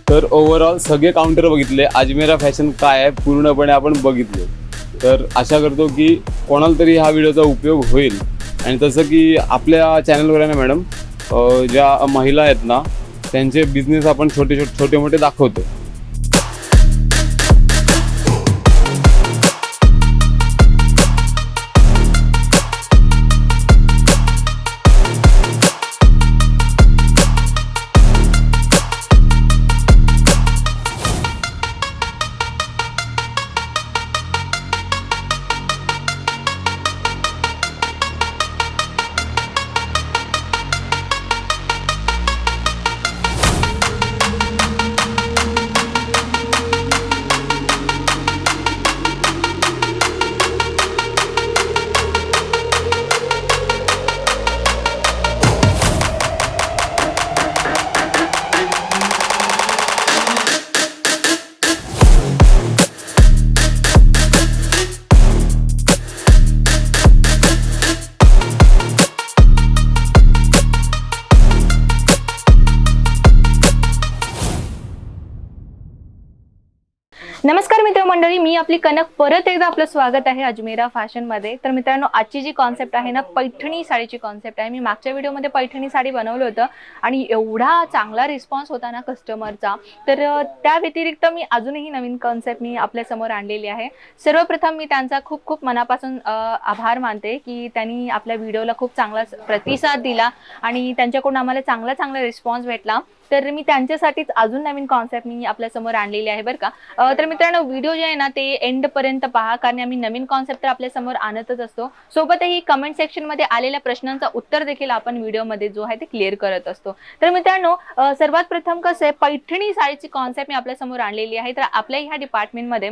तर ओव्हरऑल सगळे काउंटर बघितले, अजमेरा फॅशन काय आहे पूर्णपणे आपण बघितले. तर आशा करतो की कोणाला तरी हा व्हिडिओचा उपयोग होईल. आणि तसं की आपल्या चॅनलवर आहे ना मॅडम, ज्या महिला आहेत ना त्यांचे बिझनेस आपण छोटे मोठे दाखवतो. नमस्कार मित्रमंडळी, मी आपली कनक परत एकदा आपलं स्वागत आहे अजमेरा फॅशन मध्ये. तर मित्रांनो, आजची जी कॉन्सेप्ट आहे ना, पैठणी साडीची कॉन्सेप्ट आहे. मी मागच्या व्हिडिओमध्ये पैठणी साडी बनवलं होतं आणि एवढा चांगला रिस्पॉन्स होता ना कस्टमरचा. तर त्या व्यतिरिक्त मी अजूनही नवीन कॉन्सेप्ट मी आपल्या समोर आणलेली आहे. सर्वप्रथम मी त्यांचा खूप खूप मनापासून आभार मानते की त्यांनी आपल्या व्हिडिओला खूप चांगला प्रतिसाद दिला आणि त्यांच्याकडून आम्हाला चांगला रिस्पॉन्स भेटला. तर मी त्यांच्यासाठीच अजून नवीन कॉन्सेप्ट मी आपल्या समोर आणलेली आहे बरं का. तर मित्रांनो, व्हिडिओ जे आहे ना ते एंड पर्यंत पहा, कारण आम्ही नवीन कॉन्सेप्ट तर आपल्या समोर आणतच असतो. सोबतही कमेंट सेक्शन मध्ये आलेल्या प्रश्नांचा उत्तर देखील आपण व्हिडिओमध्ये जो आहे ते क्लिअर करत असतो. तर मित्रांनो, सर्वात प्रथम कसं आहे, पैठणी साडीची कॉन्सेप्ट मी आपल्या समोर आणलेली आहे. तर आपल्या ह्या डिपार्टमेंटमध्ये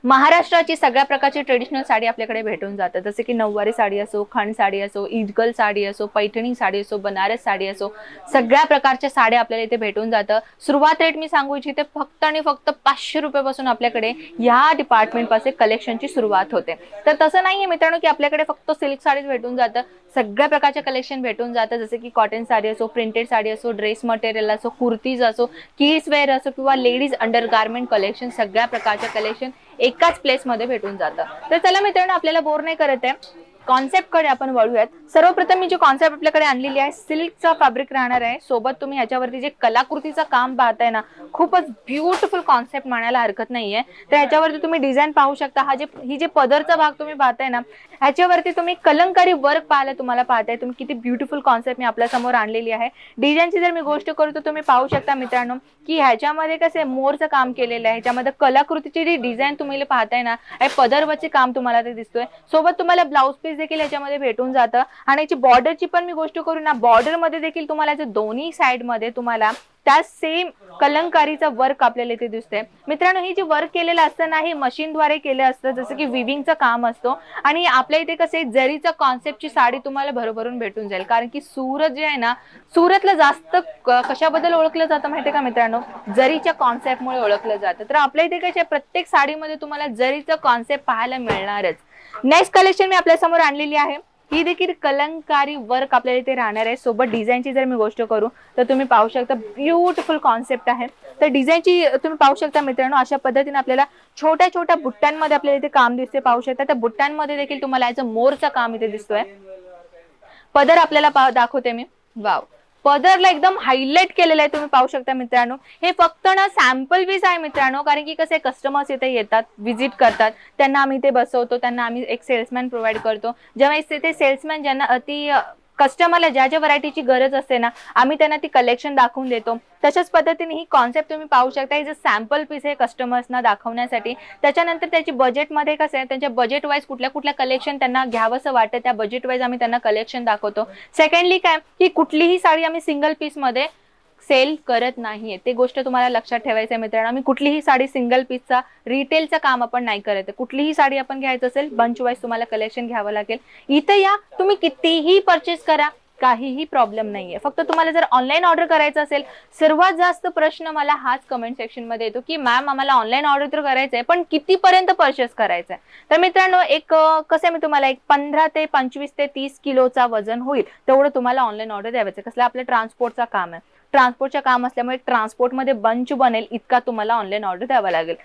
महाराष्ट्राची सगळ्या प्रकारची ट्रेडिशनल साडी आपल्याकडे भेटून जातात. जसे की नऊवारी साडी असो, खंड साडी असो, इजगल साडी असो, पैठणी साडी असो, बनारस साडी असो, सगळ्या प्रकारच्या साड्या आपल्याला इथे भेटून जातं. सुरुवात रेट मी सांगू इच्छिते, फक्त आणि फक्त 500 रुपयापासून आपल्याकडे या डिपार्टमेंट पासून कलेक्शनची सुरुवात होते. तर तसं नाहीये मित्रांनो की आपल्याकडे फक्त सिल्क साडीज भेटून जातं. सगळ्या प्रकारचे कलेक्शन भेटून जातं. जसे की कॉटन साडी असो, प्रिंटेड साडी असो, ड्रेस मटेरियल असो, कुर्तीज असो, किड्स वेअर असो किंवा लेडीज अंडरगार्मेंट कलेक्शन, सगळ्या प्रकारचे कलेक्शन एकाच प्लेस मध्ये भेटून जातं. तर चला मित्रांनो, आपल्याला बोर नाही करत आहे, कॉन्सेप्ट कडे आपण वळूयात. सर्वप्रथम मी जी कॉन्सेप्ट आपल्याकडे आणलेली आहे, सिल्कचा फॅब्रिक राहणार आहे. सोबत तुम्ही ह्याच्यावरती जे कलाकृतीचं काम पाहताय ना, खूपच ब्युटिफुल कॉन्सेप्ट म्हणायला हरकत नाहीये. तर ह्याच्यावरती तुम्ही डिझाईन पाहू शकता. ही जे पदरचा भाग तुम्ही पाहताय ना, ह्याच्यावरती तुम्ही कलंकारी वर्क पाहायला तुम्हाला पाहताय. तुम्ही किती ब्युटिफुल कॉन्सेप्ट मी आपल्या समोर आणलेली आहे. डिझाईनची जर मी गोष्ट करू तर तुम्ही पाहू शकता मित्रांनो की ह्याच्यामध्ये कसे मोरचं काम केलेलं आहे. ह्याच्यामध्ये कलाकृतीची जी डिझाईन तुम्ही पाहताय ना, पदरवरचे काम तुम्हाला ते दिसतोय. सोबत तुम्हाला ब्लाउज पीस देखील याच्यामध्ये भेटून जातं. आणि याची बॉर्डरची पण मी गोष्ट करू ना, बॉर्डर मध्ये देखील तुम्हाला दोन्ही साइड मध्ये तुम्हाला त्या सेम कलंकारीचा वर्क आपल्याला इथे दिसतंय. मित्रांनो, ही जे वर्क केलेलं असतं ना, हे मशीनद्वारे केलं असतं, जसं की विविंगचं काम असतो. आणि आपल्या इथे कसे जरीचा कॉन्सेप्टची साडी तुम्हाला भरभरून भेटून जाईल. कारण की सुरत जे आहे ना, सुरतला जास्त कशाबद्दल ओळखलं जातं माहितीये का मित्रांनो, जरीच्या कॉन्सेप्टमुळे ओळखलं जातं. तर आपल्या इथे कसे प्रत्येक साडीमध्ये तुम्हाला जरीचं कॉन्सेप्ट पाहायला मिळणारच. नेक्स्ट कलेक्शन मी आपल्या समोर आणलेली आहे. ही देखील कलंकारी वर्क आपल्याला इथे राहणार आहे. सोबत डिझाईनची जर मी गोष्ट करू तर तुम्ही पाहू शकता, ब्युटिफुल कॉन्सेप्ट आहे. तर डिझाईनची तुम्ही पाहू शकता मित्रांनो, अशा पद्धतीने आपल्याला छोट्या छोट्या बुट्ट्यांमध्ये आपल्याला इथे काम दिसते. पाहू शकता त्या बुट्ट्यांमध्ये देखील तुम्हाला याचं मोरचं काम इथे दिसतोय. पदर आपल्याला दाखवते मी. वाव, पदरला एकदम हायलाइट केलेलं आहे, तुम्ही पाहू शकता मित्रांनो. हे फक्त ना सॅम्पल पीस आहे मित्रांनो, कारण की कसे कस्टमर्स इथे येतात, व्हिजिट करतात, त्यांना आम्ही इथे बसवतो, त्यांना आम्ही एक सेल्समॅन प्रोव्हाइड करतो. जेव्हा इथे सेल्समॅन ज्यांना ती कस्टमरला ज्या ज्या व्हरायटीची गरज असते ना, आम्ही त्यांना ती कलेक्शन दाखवून देतो. तशाच पद्धतीने ही कॉन्सेप्ट तुम्ही पाहू शकता. हे जे सॅम्पल पीस आहे कस्टमर्सना दाखवण्यासाठी. त्याच्यानंतर त्याची बजेटमध्ये कसं आहे, त्यांच्या बजेट वाईज कुठल्या कलेक्शन त्यांना घ्यावंसं वाटतं, त्या बजेट वाईज आम्ही त्यांना कलेक्शन दाखवतो. सेकंडली काय, की कुठलीही साडी आम्ही सिंगल पीस मध्ये सेल करत नाहीये, ते गोष्ट तुम्हाला लक्षात ठेवायचं आहे मित्रांनो. आम्ही कुठलीही साडी सिंगल पीसचा रिटेलचं काम आपण नाही करत. कुठलीही साडी आपण घ्यायचं असेल, बंच वाईज तुम्हाला कलेक्शन घ्यावं लागेल. इथं या, तुम्ही कितीही परचेस करा, काहीही प्रॉब्लेम नाहीये. फक्त तुम्हाला जर ऑनलाईन ऑर्डर करायचं असेल, सर्वात जास्त प्रश्न मला हाच कमेंट सेक्शन मध्ये येतो की मॅम, आम्हाला ऑनलाईन ऑर्डर तर करायचंय, पण कितीपर्यंत परचेस करायचंय. तर मित्रांनो, एक कसं आहे, मी तुम्हाला एक 15 ते 25 ते 30 किलोचा वजन होईल तेवढं तुम्हाला ऑनलाईन ऑर्डर द्यायचं. कसलं आपलं ट्रान्सपोर्टचा काम आहे. ट्रान्सपोर्टचं काम असल्यामुळे ट्रान्सपोर्टमध्ये बंच बनेल इतका तुम्हाला ऑनलाईन ऑर्डर द्यावा लागेल.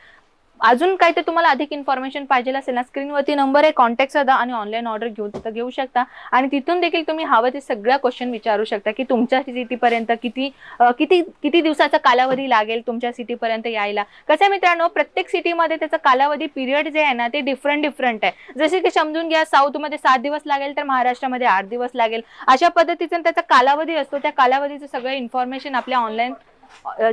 अजून काय ते तुम्हाला अधिक इन्फॉर्मेशन पाहिजे असेल ना, स्क्रीनवरती नंबर आहे, कॉन्टॅक्ट साधा आणि ऑनलाईन ऑर्डर घेऊ शकता. आणि तिथून देखील तुम्ही हवं ते सगळ्या क्वेश्चन विचारू शकता की तुमच्या सिटीपर्यंत किती दिवसाचा कालावधी लागेल तुमच्या सिटीपर्यंत यायला. कसं आहे मित्रांनो, प्रत्येक सिटीमध्ये त्याचा कालावधी पिरियड जे आहे ना ते डिफरंट आहे. जसे की समजून घ्या, साऊथमध्ये 7 दिवस लागेल तर महाराष्ट्रामध्ये 8 दिवस लागेल. अशा पद्धतीचा त्याचा कालावधी असतो. त्या कालावधीचं सगळं इन्फॉर्मेशन आपल्या ऑनलाईन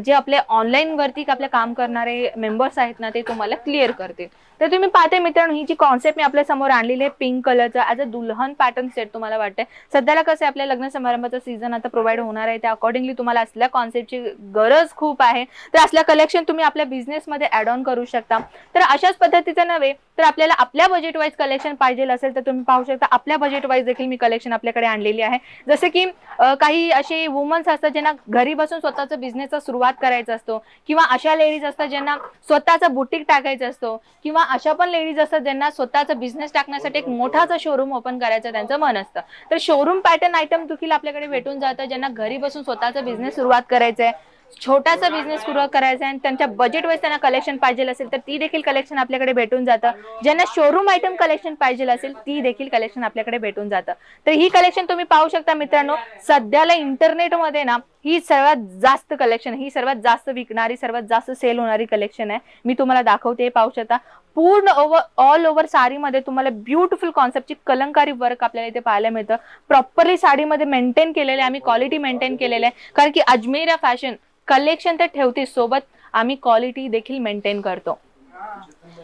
जे आपले ऑनलाईन वरती आपले काम करणारे मेंबर्स आहेत ना ते तुम्हाला क्लिअर करतील. तर तुम्ही पाहते मित्रांनो, ही जी कॉन्सेप्ट मी आपल्या समोर आणलेली आहे पिंक कलरचा ॲज अ दुल्हन पॅटर्न सेट तुम्हाला वाटतंय. सध्याला कसं आहे, आपल्या लग्न समारंभाचा सीझन आता प्रोव्हाइड होणार आहे, त्या अकॉर्डिंगली तुम्हाला असल्या कॉन्सेप्टची गरज खूप आहे. तर असल्या कलेक्शन तुम्ही आपल्या बिझनेसमध्ये ॲड ऑन करू शकता. तर अशाच पद्धतीचं नव्हे तर आपल्याला आपल्या बजेट वाईज कलेक्शन पाहिजे असेल तर तुम्ही पाहू शकता आपल्या बजेट वाईज देखील मी कलेक्शन आपल्याकडे आणलेली आहे. जसे की काही असे वुमन्स असतात ज्यांना घरी बसून स्वतःचा बिझनेसचा सुरुवात करायचा असतो, किंवा अशा लेडीज असतात ज्यांना स्वतःचा बुटीक टाकायचा असतो, किंवा अशा पण लेडीज असतात ज्यांना स्वतःचा बिझनेस टाकण्यासाठी एक मोठाचा शोरूम ओपन करायचं त्यांचं मन असतं. तर शोरूम पॅटर्न आयटम देखील आपल्याकडे भेटून जातं. ज्यांना घरी बसून स्वतःचा बिझनेस सुरुवात करायचा आहे, छोटासा बिझनेस सुरू करायचा आहे आणि त्यांच्या बजेट वाईज त्यांना कलेक्शन पाहिजे असेल तर ती देखील कलेक्शन आपल्याकडे भेटून जातं. ज्यांना शोरूम आयटम कलेक्शन पाहिजे असेल ती देखील कलेक्शन आपल्याकडे भेटून जातं. तर ही कलेक्शन तुम्ही पाहू शकता मित्रांनो. सध्याला इंटरनेटमध्ये ना ही सर्वात जास्त कलेक्शन, ही सर्वात जास्त विकणारी, सर्वात जास्त सेल होणारी कलेक्शन आहे. मी तुम्हाला दाखवते, पाहू शकता. पूर्ण ऑल ओव्हर साडीमध्ये तुम्हाला ब्युटिफुल कॉन्सेप्टची कलंकारी वर्क आपल्याला इथे पाहायला मिळतं. प्रॉपरली साडीमध्ये मेंटेन केलेले आम्ही क्वालिटी मेंटेन केलेले आहे, कारण की अजमेरा फॅशन कलेक्शन तर ठेवते, सोबत आम्ही क्वालिटी देखील मेंटेन करतो.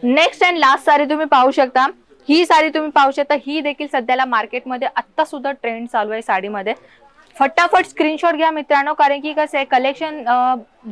नेक्स्ट अँड लास्ट साडी तुम्ही पाहू शकता. ही साडी तुम्ही पाहू शकता, ही देखील सध्याला मार्केटमध्ये आत्ता सुद्धा ट्रेंड चालू आहे साडीमध्ये. फटाफट स्क्रीनशॉट घ्या मित्रांनो, कारण की कसं आहे कलेक्शन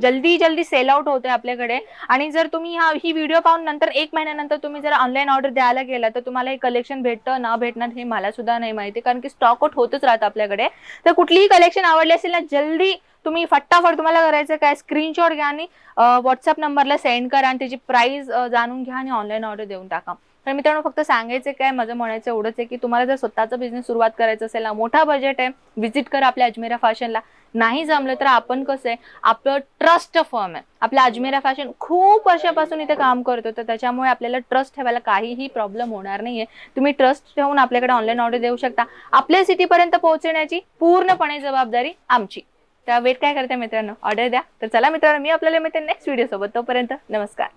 जल्दी सेल आउट होते आपल्याकडे. आणि जर तुम्ही ही व्हिडिओ पाहून नंतर 1 महिन्यानंतर तुम्ही जर ऑनलाईन ऑर्डर द्यायला गेला तर तुम्हाला हे कलेक्शन भेटतं ना भेटणार हे मला सुद्धा नाही माहिती, कारण की स्टॉक आउट होतच राहतं आपल्याकडे. तर कुठलीही कलेक्शन आवडली असेल ना, जल्दी तुम्ही फटाफट तुम्हाला करायचं काय, स्क्रीनशॉट घ्या आणि व्हॉट्सअप नंबरला सेंड करा आणि त्याची प्राइस जाणून घ्या आणि ऑनलाईन ऑर्डर देऊन टाका. तर मित्रांनो, फक्त सांगायचं काय, माझं म्हणायचं एवढंच आहे की तुम्हाला जर स्वतःचा बिझनेस सुरुवात करायचा असेल ना, मोठा बजेट आहे, व्हिजिट करा आपल्या अजमेरा फॅशनला. नाही जमलं तर आपण कसं आहे, आपलं ट्रस्ट फर्म आहे, आपल्या अजमेरा फॅशन खूप वर्षापासून इथे काम करतो, तर त्याच्यामुळे आपल्याला ट्रस्ट ठेवायला काहीही प्रॉब्लेम होणार नाहीये. तुम्ही ट्रस्ट ठेवून आपल्याकडे ऑनलाईन ऑर्डर देऊ शकता. आपल्या सिटीपर्यंत पोहोचण्याची पूर्णपणे जबाबदारी आमची. त्या वेट काय करते मित्रांनो, ऑर्डर द्या. तर चला मित्रांनो, मी आपल्याला मिळते नेक्स्ट व्हिडिओ सोबत. तोपर्यंत नमस्कार.